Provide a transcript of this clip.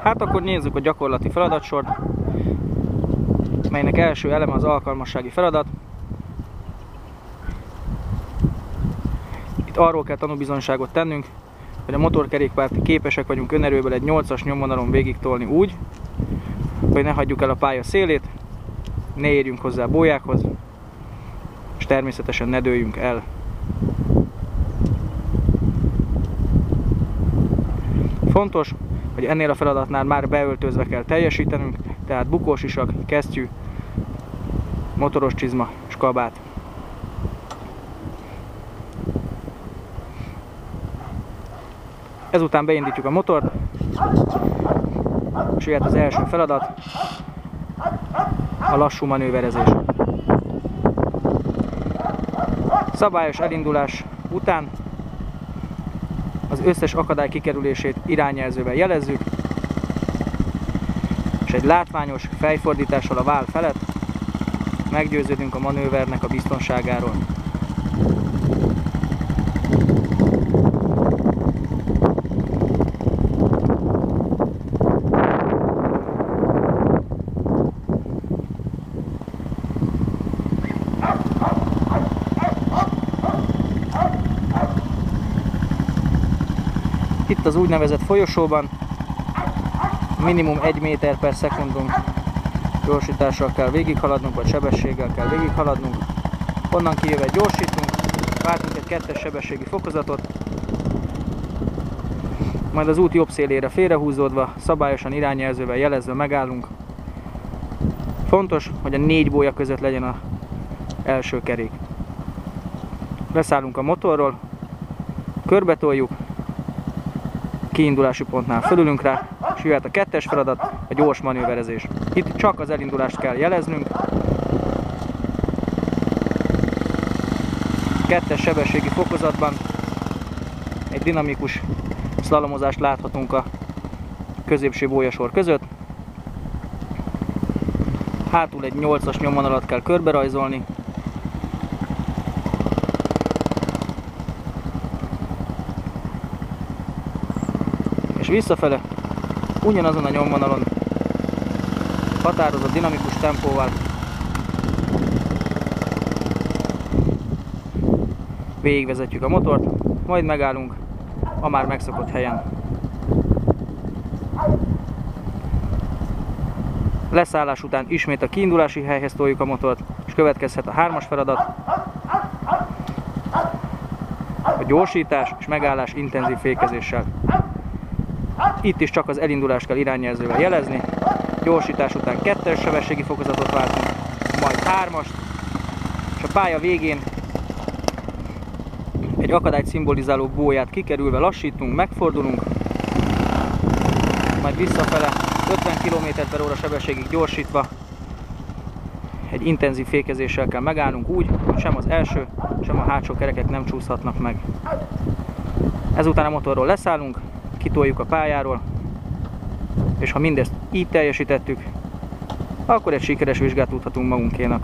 Hát akkor nézzük a gyakorlati feladatsort, melynek első eleme az alkalmassági feladat. Itt arról kell tanúbizonyságot tennünk, hogy a motorkerékpárt képesek vagyunk önerőből egy 8-as nyomvonalon végig tolni úgy, hogy ne hagyjuk el a pálya szélét, ne érjünk hozzá a bójákhoz, és természetesen ne dőljünk el. Fontos, hogy ennél a feladatnál már beöltözve kell teljesítenünk, tehát bukósisak, kesztyű, motoros csizma és kabát. Ezután beindítjuk a motort, és jöhet az első feladat, a lassú manőverezés. Szabályos elindulás után az összes akadály kikerülését irányjelzővel jelezzük, és egy látványos fejfordítással a vál felett meggyőződünk a manővernek a biztonságáról. Itt az úgynevezett folyosóban minimum 1 méter per szekundum gyorsítással kell végighaladnunk, vagy sebességgel kell végighaladnunk. Onnan kijöve gyorsítunk, váltunk egy 2-es sebességi fokozatot, majd az út jobb szélére félrehúzódva, szabályosan irányjelzővel jelezve megállunk. Fontos, hogy a 4 bója között legyen az első kerék. Leszállunk a motorról, körbetoljuk, kiindulási pontnál fölülünk rá, és jöhet a 2-es feladat, a gyors manőverezés. Itt csak az elindulást kell jeleznünk. 2-es sebességi fokozatban egy dinamikus szlalomozást láthatunk a középső bójasor között. Hátul egy 8-as nyomvonalat kell körberajzolni. És visszafele ugyanazon a nyomvonalon határozott dinamikus tempóval végigvezetjük a motort, majd megállunk a már megszokott helyen. Leszállás után ismét a kiindulási helyhez toljuk a motort, és következhet a 3-as feladat, a gyorsítás és megállás intenzív fékezéssel. Itt is csak az elindulást kell irányjelzővel jelezni, gyorsítás után 2-es sebességi fokozatot váltunk, majd 3-ast, és a pálya végén egy akadályt szimbolizáló bóját kikerülve lassítunk, megfordulunk, majd visszafele 50 km/h sebességig gyorsítva egy intenzív fékezéssel kell megállnunk úgy, hogy sem az első, sem a hátsó kerekek nem csúszhatnak meg. Ezután a motorról leszállunk, kitoljuk a pályáról, és ha mindezt így teljesítettük, akkor egy sikeres vizsgát tudhatunk magunkénak.